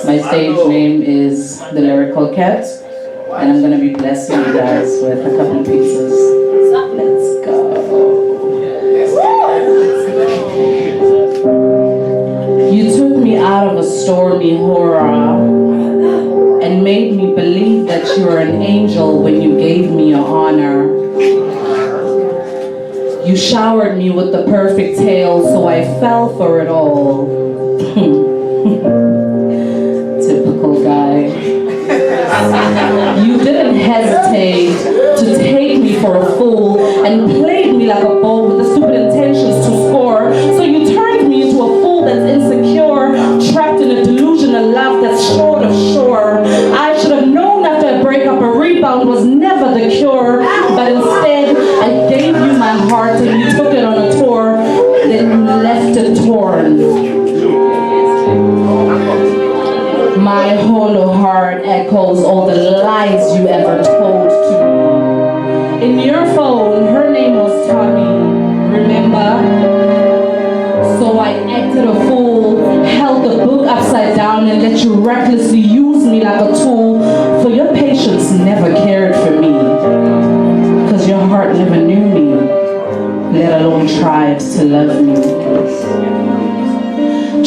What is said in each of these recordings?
My stage name is the Lyricalkhet, and I'm going to be blessing you guys with a couple of pieces. Let's go. You took me out of a stormy horror and made me believe that you were an angel when you gave me your honor. You showered me with the perfect tale, so I fell for it all. Typical guy. You didn't hesitate to take me for a fool and played me like a ball with the stupid intentions to score. So you turned me into a fool that's insecure, trapped in a delusional love that's short of shore. I should have known after a breakup a rebound was never the cure, but instead I gave you my heart and you took it on a tour, then you left it torn. My hollow heart echoes all the lies you ever told to me. In your phone, her name was Tommy, remember? So I acted a fool, held the book upside down and let you recklessly use me like a tool. For your patience never cared for me, cause your heart never knew me, let alone tried to love me.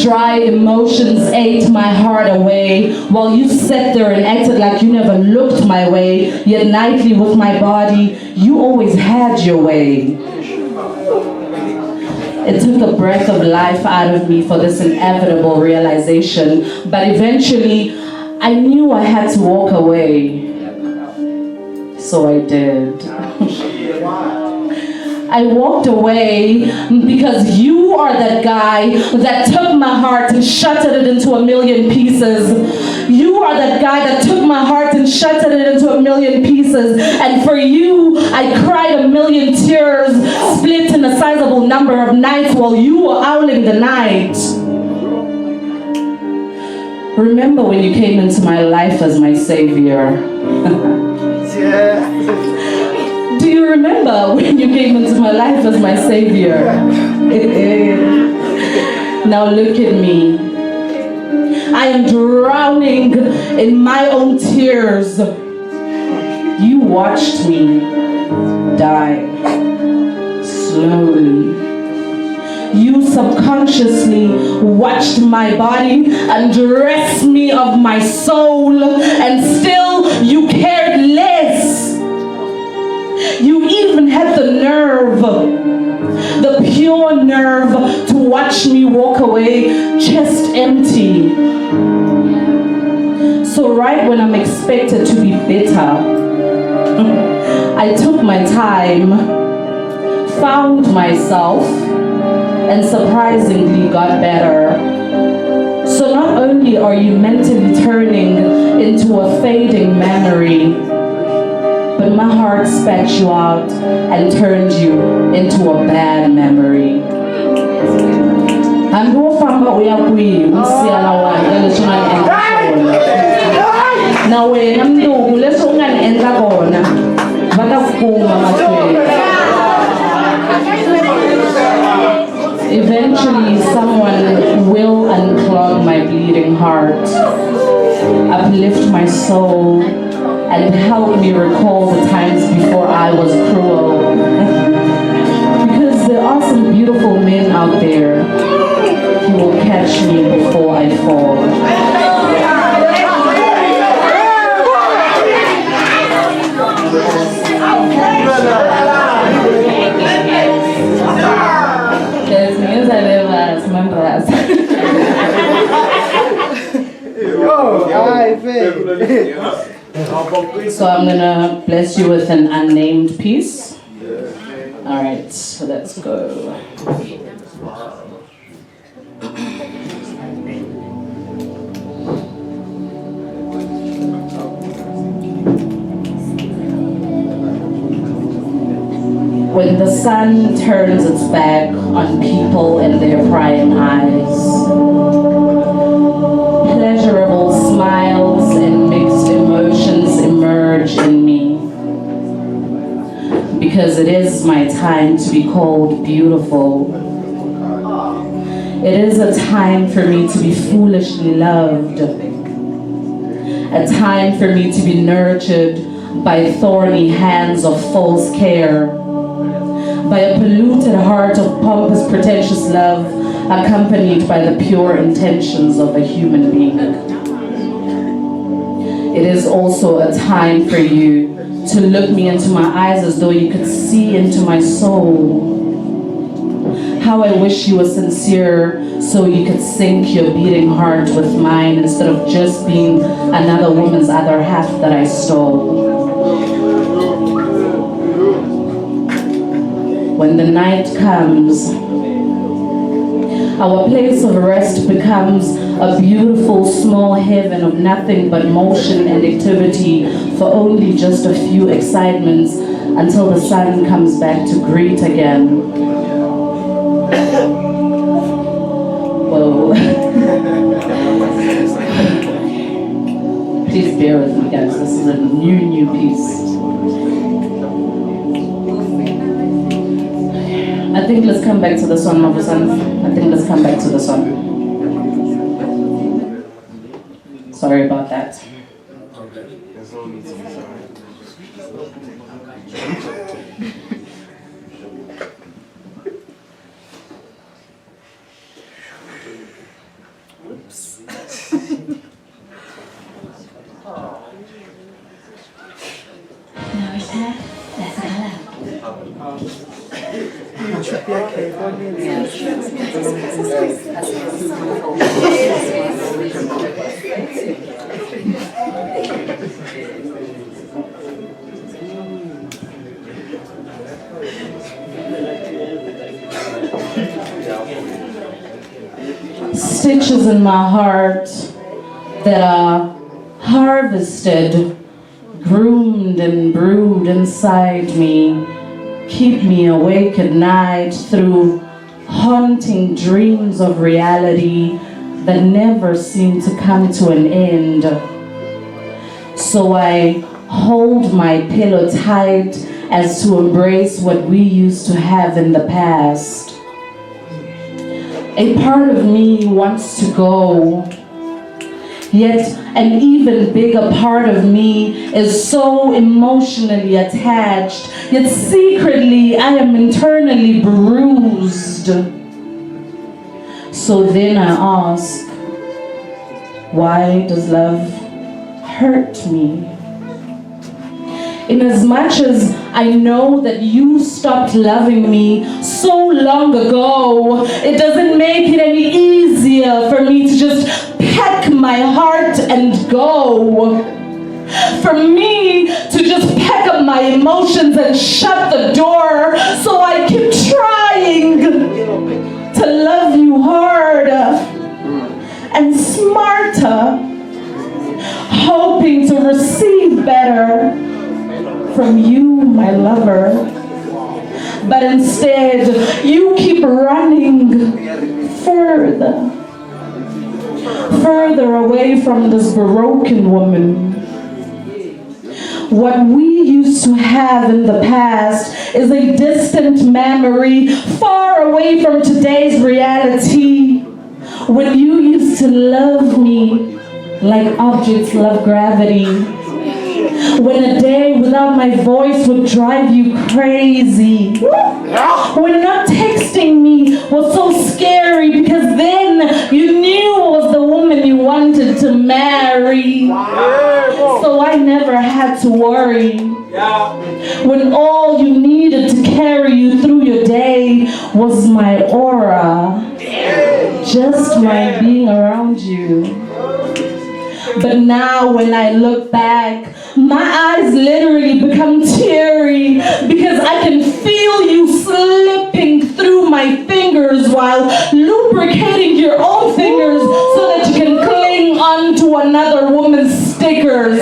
Dry emotions ate my heart away, while you sat there and acted like you never looked my way. Yet nightly with my body, you always had your way. It took a breath of life out of me for this inevitable realization, but eventually I knew I had to walk away. So I did. I walked away because you are that guy that took my heart and shattered it into a million pieces. You are that guy that took my heart and shattered it into a million pieces. And for you, I cried a million tears, split in a sizable number of nights while you were owling the night. Remember when you came into my life as my savior? Do you remember when you came into my life as my savior? Now look at me. I am drowning in my own tears. You watched me die slowly. You subconsciously watched my body undress me of my soul, and still you cared less. You even had the nerve, the pure nerve, to watch me walk away chest empty. So right when I'm expected to be bitter, I took my time, found myself, and surprisingly got better. So not only are you mentally turning into a fading memory, but my heart spat you out and turned you into a bad memory. And go from what we are doing, now when I'm doing, let's go and enter on. But I've eventually, someone will unclog my bleeding heart, uplift my soul, and help me recall the times before I was cruel. Because there are some beautiful men out there who will catch me before I fall. There's news I live as members. So I'm gonna bless you with an unnamed piece. All right, so let's go. When the sun turns its back on people and their prying eyes, pleasurable smiles and mixed emotions emerge in me. Because it is my time to be called beautiful. It is a time for me to be foolishly loved. A time for me to be nurtured by thorny hands of false care, by a polluted heart of pompous, pretentious love, accompanied by the pure intentions of a human being. It is also a time for you to look me into my eyes as though you could see into my soul. How I wish you were sincere so you could sync your beating heart with mine instead of just being another woman's other half that I stole. When the night comes, our place of rest becomes a beautiful small heaven of nothing but motion and activity for only just a few excitements until the sun comes back to greet again. Whoa. Please bear with me, guys. This is a new piece. I think let's come back to this one, Nobusan. I think let's come back to this one. Sorry about that. Oops. Lyricalkhet, that's color. Stitches in my heart that are harvested, groomed and brewed inside me, keep me awake at night through haunting dreams of reality that never seem to come to an end. So I hold my pillow tight as to embrace what we used to have in the past. A part of me wants to go, yet an even bigger part of me is so emotionally attached, yet secretly I am internally bruised. So then I ask, why does love hurt me? Inasmuch as I know that you stopped loving me so long ago, it doesn't make it any easier for me to just pack my heart and go. For me to just pack up my emotions and shut the door so I keep trying to love you harder and smarter, hoping to receive better from you, my lover. But instead, you keep running further away from this broken woman. What we used to have in the past is a distant memory, far away from today's reality. When you used to love me like objects love gravity. When a day without my voice would drive you crazy. When not texting me was so scary because then you knew I was the woman you wanted to marry. So I never had to worry. When all you needed to carry you through your day was my aura. Just my being around you. But now when I look back, my eyes literally become teary because I can feel you slipping through my fingers while lubricating your own fingers so that you can cling on to another woman's stickers.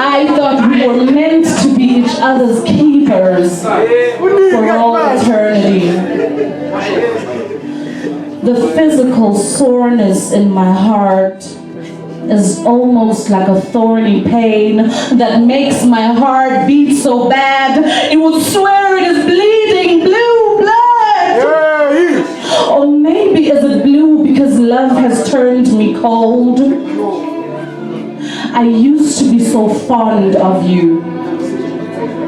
I thought we were meant to be each other's key physical soreness in my heart is almost like a thorny pain that makes my heart beat so bad it would swear it is bleeding blue blood. Or maybe is it blue because love has turned me cold? I used to be so fond of you,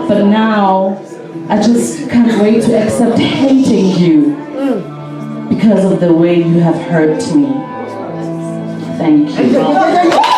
but now I just can't wait to accept hating you because of the way you have hurt me. Thank you.